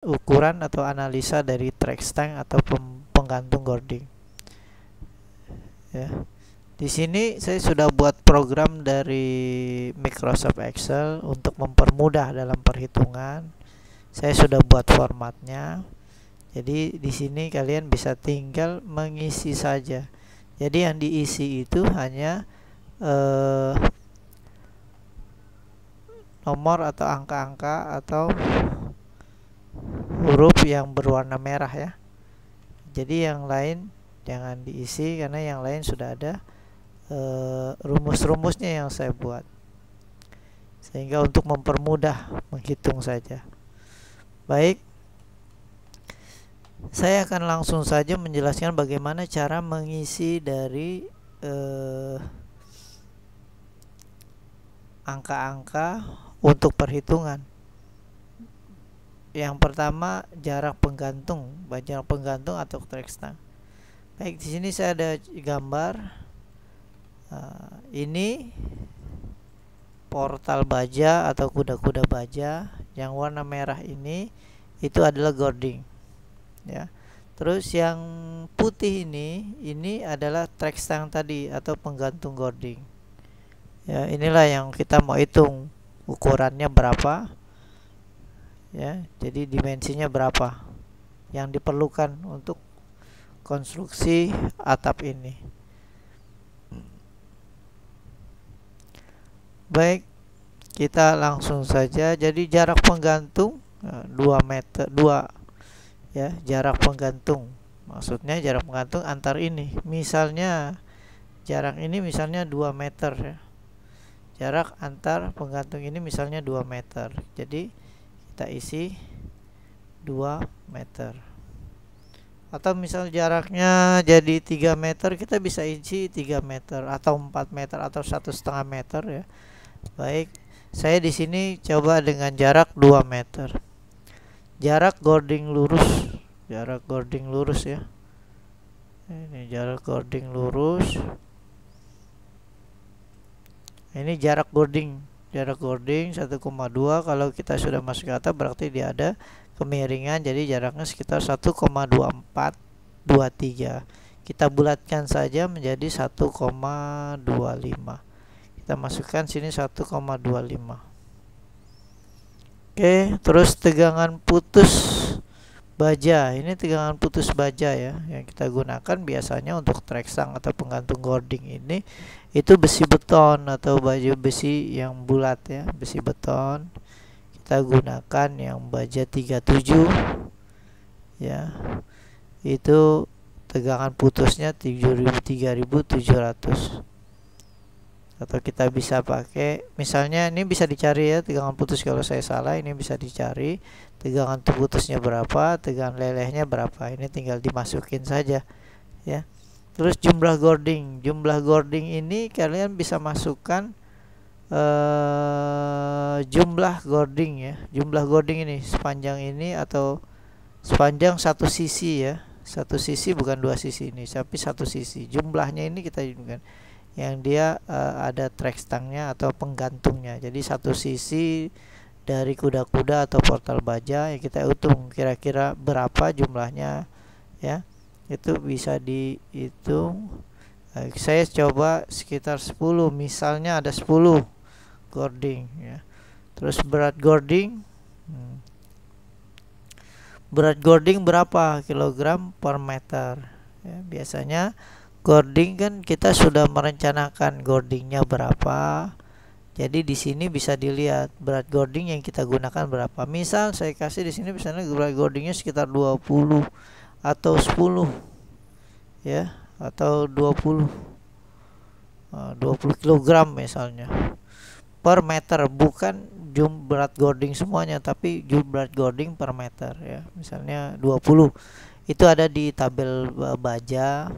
ukuran atau analisa dari track stang atau penggantung gording. Ya. Di sini saya sudah buat program dari Microsoft Excel untuk mempermudah dalam perhitungan. Saya sudah buat formatnya. Jadi di sini kalian bisa tinggal mengisi saja. Jadi yang diisi itu hanya nomor atau angka-angka atau huruf yang berwarna merah ya. Jadi yang lain jangan diisi karena yang lain sudah ada rumus-rumusnya yang saya buat, sehingga untuk mempermudah menghitung saja. Baik, saya akan langsung saja menjelaskan bagaimana cara mengisi dari angka-angka untuk perhitungan. Yang pertama, jarak penggantung atau track stang. Baik, di sini saya ada gambar. Ini portal baja atau kuda-kuda baja. Yang warna merah ini itu adalah gording, ya. Terus yang putih ini adalah track stang tadi atau penggantung gording. Ya, inilah yang kita mau hitung ukurannya berapa. Ya, jadi dimensinya berapa yang diperlukan untuk konstruksi atap ini. Baik, kita langsung saja. Jadi jarak penggantung 2 meter, ya, jarak penggantung. Maksudnya jarak penggantung antar ini. Misalnya jarak ini misalnya 2 meter ya. Jarak antar penggantung ini misalnya 2 meter. Jadi kita isi 2 meter. Atau misal jaraknya jadi 3 meter, kita bisa isi 3 meter atau 4 meter atau 1,5 meter ya. Baik, saya di sini coba dengan jarak 2 meter. Jarak gording lurus ya. Ini jarak gording lurus. Ini jarak gording 1,2. Kalau kita sudah masuk ke atas berarti dia ada kemiringan, jadi jaraknya sekitar 1,2423. Kita bulatkan saja menjadi 1,25. Kita masukkan sini 1,25. Oke, terus tegangan putus baja. Ini tegangan putus baja ya, yang kita gunakan biasanya untuk track stang atau penggantung gording ini itu besi beton atau baja besi yang bulat ya, besi beton. Kita gunakan yang baja 37 ya. Itu tegangan putusnya 3.700. Atau kita bisa pakai, misalnya ini bisa dicari ya tegangan putus, kalau saya salah ini bisa dicari tegangan putusnya berapa, tegangan lelehnya berapa, ini tinggal dimasukin saja ya. Terus jumlah gording ini kalian bisa masukkan jumlah gording ya. Jumlah gording ini sepanjang ini atau sepanjang satu sisi ya, satu sisi bukan dua sisi ini tapi satu sisi. Jumlahnya ini kita gunakan yang dia ada track stangnya atau penggantungnya. Jadi satu sisi dari kuda-kuda atau portal baja yang kita hitung kira-kira berapa jumlahnya ya, itu bisa dihitung. Saya coba sekitar 10, misalnya ada 10 gording ya. Terus berat gording berapa kilogram per meter ya. Biasanya gording kan kita sudah merencanakan gordingnya berapa. Jadi di sini bisa dilihat berat gording yang kita gunakan berapa. Misal saya kasih di sini misalnya berat gordingnya sekitar 20 atau 10 ya, atau 20 kg misalnya per meter, bukan berat gording semuanya tapi berat gording per meter ya. Misalnya 20 itu ada di tabel baja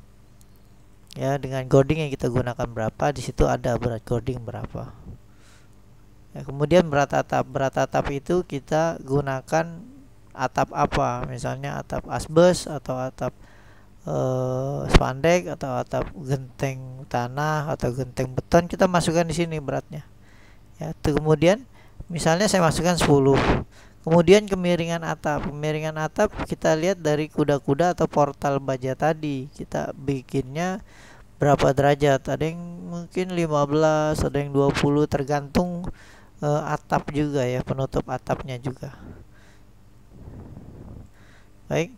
ya, dengan gording yang kita gunakan berapa, di situ ada berat gording berapa ya. Kemudian berat atap itu kita gunakan atap apa, misalnya atap asbes atau atap spandek atau atap genteng tanah atau genteng beton, kita masukkan di sini beratnya ya. Kemudian misalnya saya masukkan 10, Kemudian kemiringan atap. Kemiringan atap kita lihat dari kuda-kuda atau portal baja tadi. Kita bikinnya berapa derajat? Ada yang mungkin 15, ada yang 20, tergantung atap juga ya, penutup atapnya juga. Baik.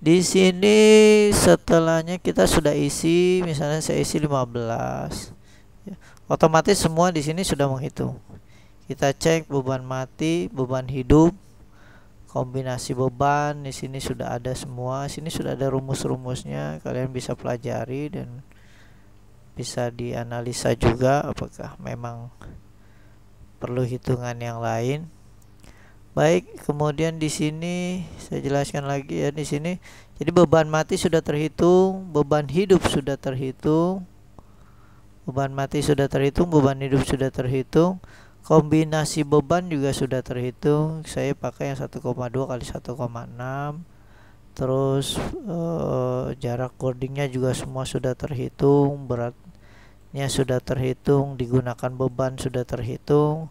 Di sini setelahnya kita sudah isi, misalnya saya isi 15. Ya, otomatis semua di sini sudah menghitung. Kita cek beban mati, beban hidup, kombinasi beban. Di sini sudah ada semua. Sini sudah ada rumus-rumusnya. Kalian bisa pelajari dan bisa dianalisa juga apakah memang perlu hitungan yang lain. Baik, kemudian di sini saya jelaskan lagi ya di sini. Jadi beban mati sudah terhitung, beban hidup sudah terhitung. Beban mati sudah terhitung, beban hidup sudah terhitung. Kombinasi beban juga sudah terhitung. Saya pakai yang 1,2 kali 1,6. Terus jarak cordingnya juga semua sudah terhitung. Beratnya sudah terhitung. Digunakan beban sudah terhitung.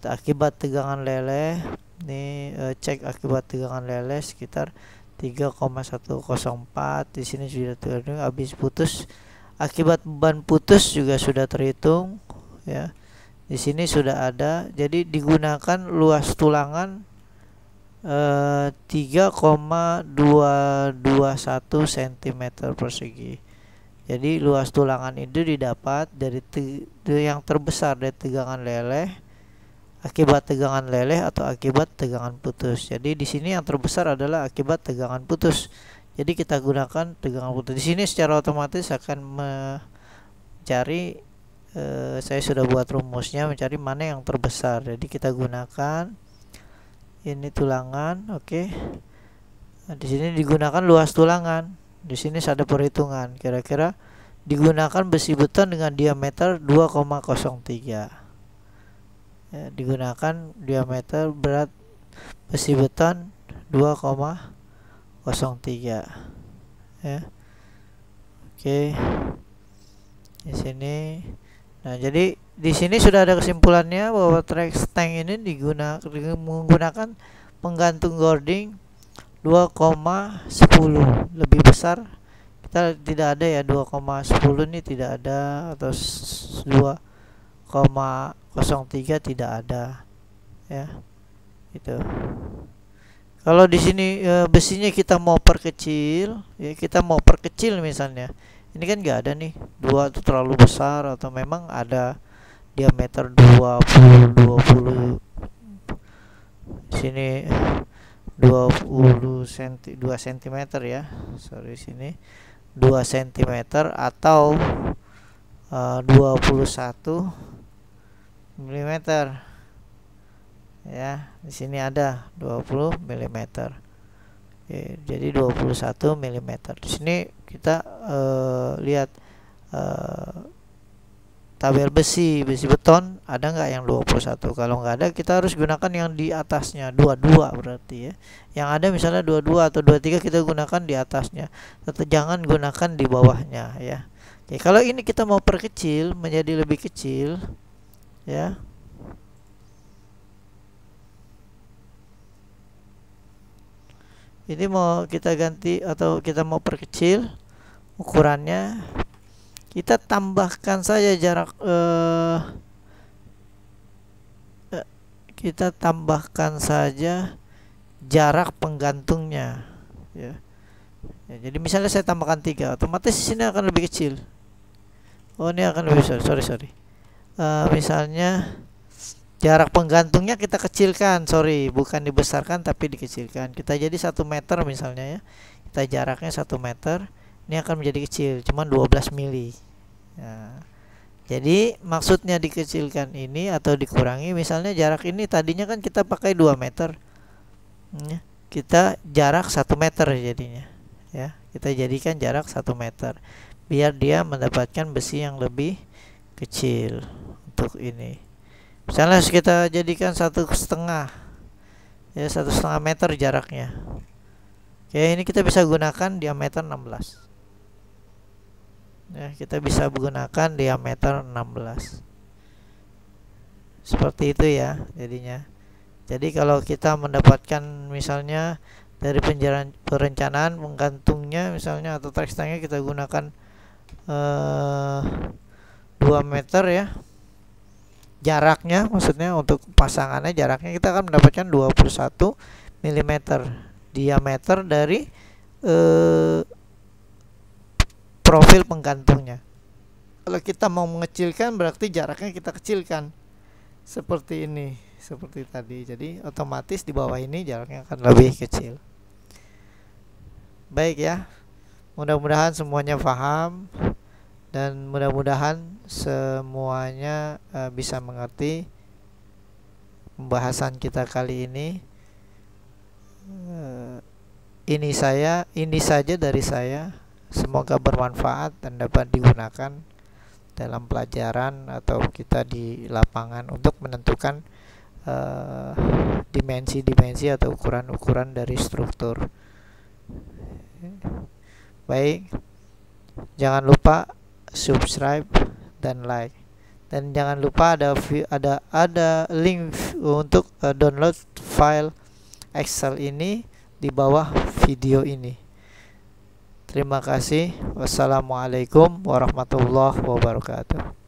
Akibat tegangan leleh, ini cek akibat tegangan leleh sekitar 3,104. Di sini sudah terhitung. Habis putus, akibat beban putus juga sudah terhitung ya. Di sini sudah ada. Jadi digunakan luas tulangan 3,221 cm persegi. Jadi luas tulangan itu didapat dari yang terbesar dari tegangan leleh, akibat tegangan leleh atau akibat tegangan putus. Jadi di sini yang terbesar adalah akibat tegangan putus. Jadi kita gunakan tegangan putus. Di sini secara otomatis akan mencari saya sudah buat rumusnya, mencari mana yang terbesar. Jadi kita gunakan ini tulangan, oke. Nah, di sini digunakan luas tulangan. Di sini ada perhitungan. Kira-kira digunakan besi beton dengan diameter 2,03. Ya, digunakan diameter berat besi beton 2,03. Ya. Oke. Di sini. Nah, jadi di sini sudah ada kesimpulannya bahwa track tank ini menggunakan penggantung cording 2,10, lebih besar. Kita tidak ada ya 2,10 ini tidak ada, atau 2,03 tidak ada ya. Itu. Kalau di sini besinya kita mau perkecil, ya kita mau perkecil misalnya. Ini kan nggak ada nih, 2 itu terlalu besar, atau memang ada diameter 20 sini 2 cm ya. Sorry, sini 2 cm atau 21 mm. Ya, di sini ada 20 mm. Oke, jadi 21 mm. Di sini kita lihat tabel besi beton ada nggak yang 21. Kalau nggak ada, kita harus gunakan yang di atasnya, 22 berarti ya. Yang ada misalnya 22 atau 23, kita gunakan di atasnya. Tetap jangan gunakan di bawahnya ya. Oke, kalau ini kita mau perkecil menjadi lebih kecil ya. Ini mau kita ganti atau kita mau perkecil ukurannya, kita tambahkan saja jarak kita tambahkan saja jarak penggantungnya ya. Ya, jadi misalnya saya tambahkan 3, otomatis di sini akan lebih kecil. Oh, ini akan lebih besar. Sorry. Misalnya jarak penggantungnya kita kecilkan, bukan dibesarkan tapi dikecilkan. Kita jadi 1 meter misalnya ya. Kita jaraknya 1 meter. Ini akan menjadi kecil, cuma 12 mili. Nah, jadi maksudnya dikecilkan ini atau dikurangi, misalnya jarak ini tadinya kan kita pakai 2 meter. Kita jarak 1 meter jadinya. Ya, kita jadikan jarak 1 meter. Biar dia mendapatkan besi yang lebih kecil untuk ini. Misalnya kita jadikan 1,5 ya, 1,5 meter jaraknya. Oke, ini kita bisa gunakan diameter 16 ya, kita bisa menggunakan diameter 16 seperti itu ya. Jadinya Jadi kalau kita mendapatkan misalnya dari perencanaan menggantungnya misalnya atau tekstilnya kita gunakan 2 meter ya jaraknya, maksudnya untuk pasangannya jaraknya kita akan mendapatkan 21 mm diameter dari profil penggantungnya. Kalau kita mau mengecilkan berarti jaraknya kita kecilkan seperti ini, seperti tadi. Jadi otomatis di bawah ini jaraknya akan lebih kecil. Baik ya, mudah-mudahan semuanya paham dan mudah-mudahan semuanya bisa mengerti pembahasan kita kali ini. Ini saja dari saya. Semoga bermanfaat dan dapat digunakan dalam pelajaran atau kita di lapangan untuk menentukan dimensi-dimensi atau ukuran-ukuran dari struktur. Baik, jangan lupa subscribe dan like, dan jangan lupa ada link untuk download file Excel ini di bawah video ini. Terima kasih. Wassalamualaikum warahmatullahi wabarakatuh.